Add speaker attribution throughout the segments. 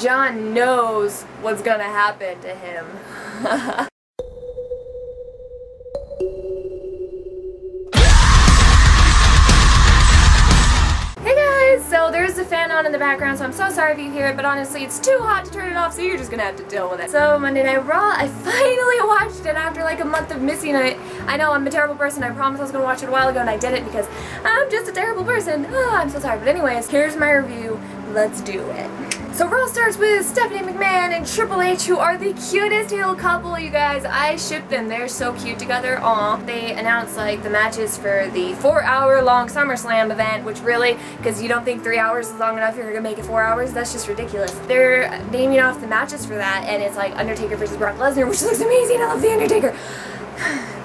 Speaker 1: John knows what's gonna happen to him. So there's a fan on in the background, so I'm so sorry if you hear it, but honestly it's too hot to turn it off, so you're just gonna have to deal with it. So Monday Night Raw, I finally watched it after like a month of missing it. I know I'm a terrible person. I promised I was gonna watch it a while ago and I didn't because I'm just a terrible person. Oh, I'm so sorry. But anyways, here's my review. Let's do it. So Raw starts with Stephanie McMahon and Triple H, who are the cutest heel couple, you guys. I ship them. They're so cute together. Aw. They announced like the matches for the 4-hour-long SummerSlam event, which really, because you don't think 3 hours is long enough, you're gonna make it 4 hours? That's just ridiculous. They're naming off the matches for that, and it's like Undertaker versus Brock Lesnar, which looks amazing. I love the Undertaker.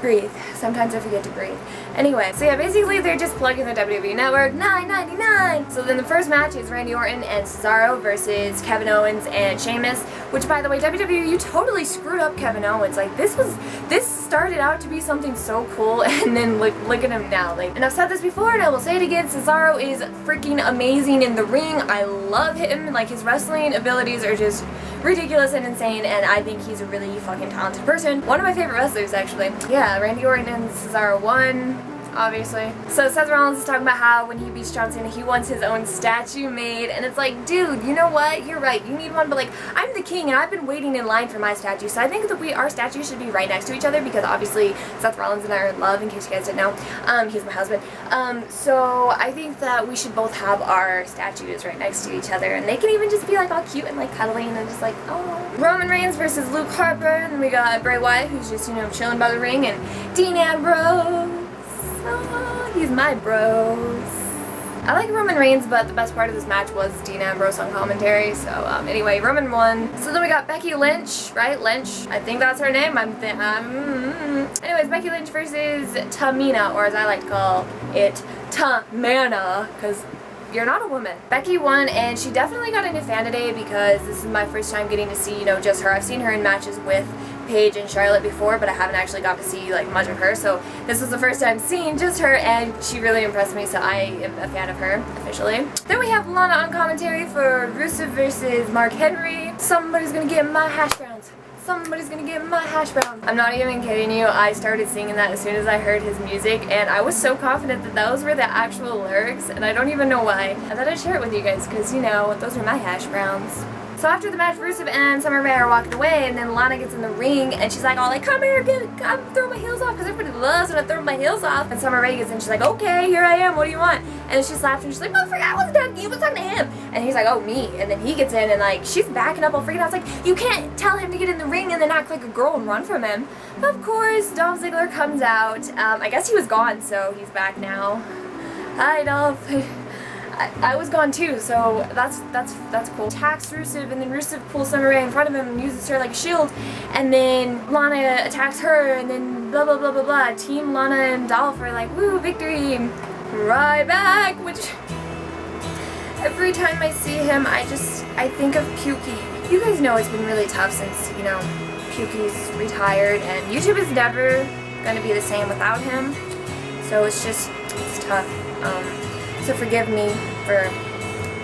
Speaker 1: Breathe. Sometimes I forget to breathe. Anyway, so yeah, basically they're just plugging the WWE Network, $9.99. So then the first match is Randy Orton and Cesaro versus Kevin Owens and Sheamus, which by the way, WWE, you totally screwed up Kevin Owens. Like this started out to be something so cool, and then look at him now. Like, and I've said this before and I will say it again, Cesaro is freaking amazing in the ring. I love him. Like his wrestling abilities are just ridiculous and insane, and I think he's a really fucking talented person. One of my favorite wrestlers, actually. Yeah, Randy Orton and Cesaro won, obviously. So Seth Rollins is talking about how when he beats John Cena, he wants his own statue made, and it's like, dude, you know what? You're right. You need one, but like, I'm the king, and I've been waiting in line for my statue, so I think that our statues should be right next to each other, because obviously Seth Rollins and I are in love, in case you guys didn't know. He's my husband. So I think that we should both have our statues right next to each other, and they can even just be like all cute and like cuddling and just like, oh. Roman Reigns versus Luke Harper, and then we got Bray Wyatt, who's just, you know, chilling by the ring, and Dean Ambrose. Oh, he's my bros. I like Roman Reigns, but the best part of this match was Dean Ambrose on commentary. So anyway, Roman won. So then we got Becky Lynch, right? Lynch. I think that's her name. Anyways, Becky Lynch versus Tamina, or as I like to call it, Tamana, because you're not a woman. Becky won, and she definitely got a new fan today because this is my first time getting to see, you know, just her. I've seen her in matches with Paige and Charlotte before, but I haven't actually got to see like much of her, so this was the first time seeing just her, and she really impressed me, so I am a fan of her, officially. Then we have Lana on commentary for Rusev versus Mark Henry. Somebody's gonna get my hash browns. Somebody's gonna get my hash browns. I'm not even kidding you, I started singing that as soon as I heard his music, and I was so confident that those were the actual lyrics, and I don't even know why. I thought I'd share it with you guys, because, you know, those are my hash browns. So after the match, Rusev and Summer Rae are walking away, and then Lana gets in the ring, and she's like, all like, come here, I'm throwing my heels off, because everybody loves when I throw my heels off. And Summer Rae gets in, she's like, okay, here I am, what do you want? And then she slaps him, she's like, motherfucker, I wasn't talking to you, I was talking to him. And he's like, oh, me. And then he gets in, and like, she's backing up all freaking out. It's like, you can't tell him to get in the ring and then act like a girl and run from him. Of course, Dolph Ziggler comes out. I guess he was gone, so he's back now. Hi, Dolph. I was gone too, so that's cool. Attacks Rusev, and then Rusev pulls Summer Rae in front of him and uses her like a shield, and then Lana attacks her, and then blah blah blah blah blah. Team Lana and Dolph are like, woo, victory! Right back, which every time I see him, I think of Pukey. You guys know it's been really tough since, you know, Pukey's retired, and YouTube is never gonna be the same without him. So it's tough. So forgive me for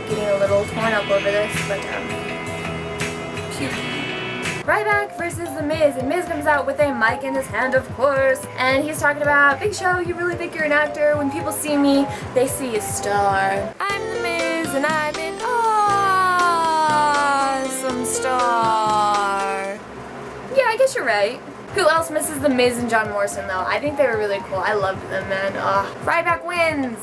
Speaker 1: getting a little torn up over this, but Ryback versus The Miz, and Miz comes out with a mic in his hand, of course, and he's talking about, Big Show, you really think you're an actor? When people see me, they see a star. I'm The Miz, and I'm an awesome star. Yeah, I guess you're right. Who else misses The Miz and John Morrison, though? I think they were really cool. I loved them, man. Ryback wins.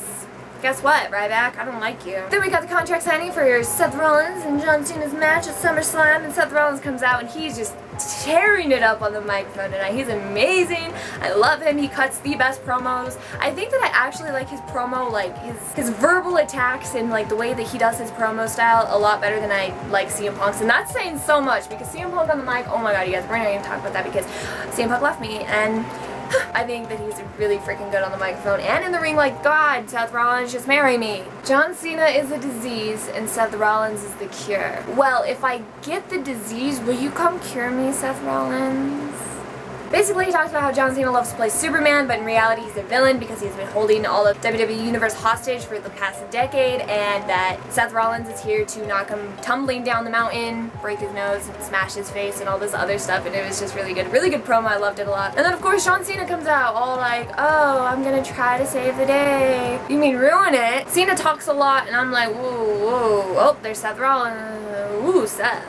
Speaker 1: Guess what, Ryback? I don't like you. Then we got the contract signing for Seth Rollins and John Cena's match at SummerSlam, and Seth Rollins comes out and he's just tearing it up on the microphone tonight. He's amazing. I love him. He cuts the best promos. I think that I actually like his promo, like his verbal attacks and like the way that he does his promo style a lot better than I like CM Punk's, and that's saying so much because CM Punk on the mic, oh my god, you guys, we're not even talk about that because CM Punk left me, and I think that he's really freaking good on the microphone and in the ring. Like, God, Seth Rollins, just marry me. John Cena is a disease and Seth Rollins is the cure. Well, if I get the disease, will you come cure me, Seth Rollins? Basically, he talks about how John Cena loves to play Superman, but in reality he's a villain because he's been holding all of WWE Universe hostage for the past decade, and that Seth Rollins is here to knock him tumbling down the mountain, break his nose, and smash his face, and all this other stuff, and it was just really good. Really good promo. I loved it a lot. And then, of course, John Cena comes out all like, oh, I'm gonna try to save the day. You mean ruin it? Cena talks a lot, and I'm like, whoa, whoa. Oh, there's Seth Rollins. Ooh, Seth.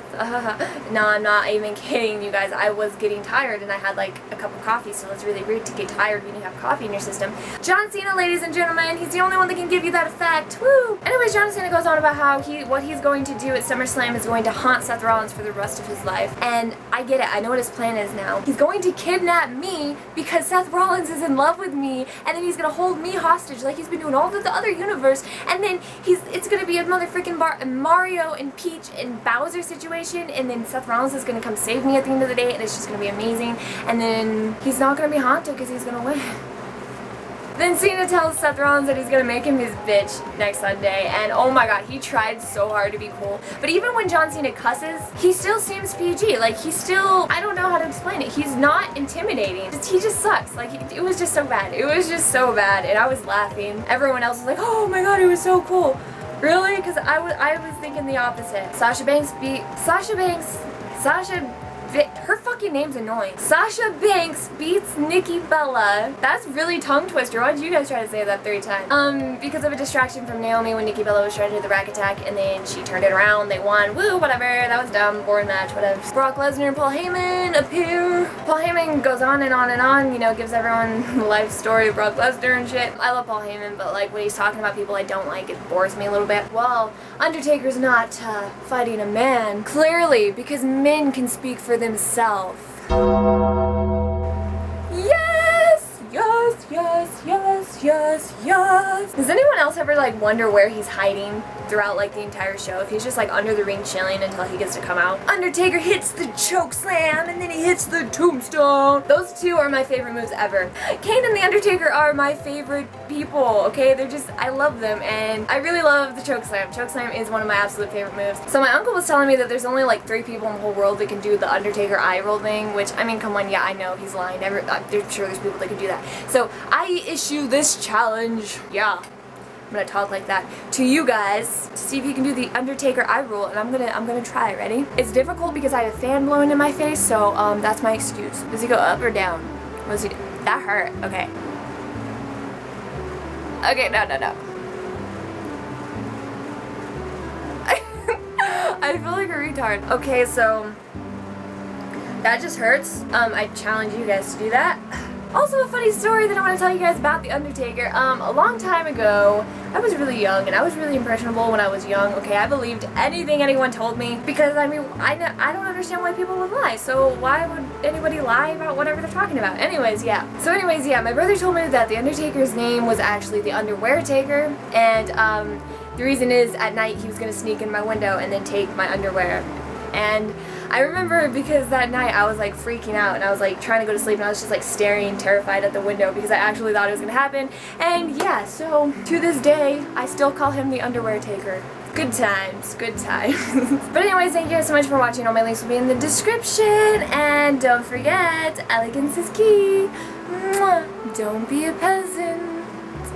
Speaker 1: No, I'm not even kidding, you guys. I was getting tired, and I had like a cup of coffee, so it's really weird to get tired when you have coffee in your system. John Cena, ladies and gentlemen, he's the only one that can give you that effect. Woo! Anyways, John Cena goes on about how what he's going to do at SummerSlam is going to haunt Seth Rollins for the rest of his life. And I get it. I know what his plan is now. He's going to kidnap me because Seth Rollins is in love with me, and then he's going to hold me hostage like he's been doing all of the other universe, and then it's going to be a motherfucking Mario and Peach and Bowser situation, and then Seth Rollins is going to come save me at the end of the day, and it's just going to be amazing, and then he's not going to be haunted because he's going to win. Then Cena tells Seth Rollins that he's going to make him his bitch next Sunday, and oh my god, he tried so hard to be cool. But even when John Cena cusses, he still seems PG. Like, he's still, I don't know how to explain it. He's not intimidating. He just sucks. Like, it was just so bad. It was just so bad, and I was laughing. Everyone else was like, oh my god, it was so cool. Really? Because I was thinking the opposite. Her fucking name's annoying. Sasha Banks beats Nikki Bella. That's really tongue twister. Why did you guys try to say that 3 times? Because of a distraction from Naomi when Nikki Bella was trying to do the rack attack, and then she turned it around. They won. Woo, whatever. That was dumb. Boring match. Whatever. Brock Lesnar and Paul Heyman appear. Paul Heyman goes on and on and on. You know, gives everyone the life story of Brock Lesnar and shit. I love Paul Heyman, but like when he's talking about people I don't like, it bores me a little bit. Well, Undertaker's not fighting a man. Clearly, because men can speak for themselves. Yes! Yes, yes, yes, yes, yes. Does anyone else ever like wonder where he's hiding throughout like the entire show? If he's just like under the ring chilling until he gets to come out. Undertaker hits the choke slam and then he hits the tombstone. Those two are my favorite moves ever. Kane and the Undertaker are my favorite people, okay? They're just, I love them, and I really love the choke slam. Choke slam is one of my absolute favorite moves. So my uncle was telling me that there's only like 3 people in the whole world that can do the Undertaker eye roll thing, which, I mean, come on, yeah, I know, he's lying. I'm sure there's people that can do that. So I issue this challenge, yeah, I'm gonna talk like that to you guys to see if you can do the Undertaker eye roll, and I'm gonna try it. Ready? It's difficult because I have a fan blowing in my face, so that's my excuse. Does he go up or down? What does he do? That hurt. Okay. Okay, no. I feel like a retard. Okay, so that just hurts. I challenge you guys to do that. Also, a funny story that I want to tell you guys about The Undertaker. A long time ago, I was really young, and I was really impressionable when I was young, okay? I believed anything anyone told me, because, I mean, I don't understand why people would lie, so why would anybody lie about whatever they're talking about? Anyways, yeah. So anyways, yeah, my brother told me that The Undertaker's name was actually The Underwear Taker, and, the reason is, at night, he was gonna sneak in my window and then take my underwear. And I remember because that night I was like freaking out, and I was like trying to go to sleep, and I was just like staring terrified at the window because I actually thought it was gonna happen. And yeah, so to this day I still call him the Underwear Taker. Good times, good times. But anyways, thank you guys so much for watching. All my links will be in the description, and don't forget, elegance is key. Mwah. Don't be a peasant.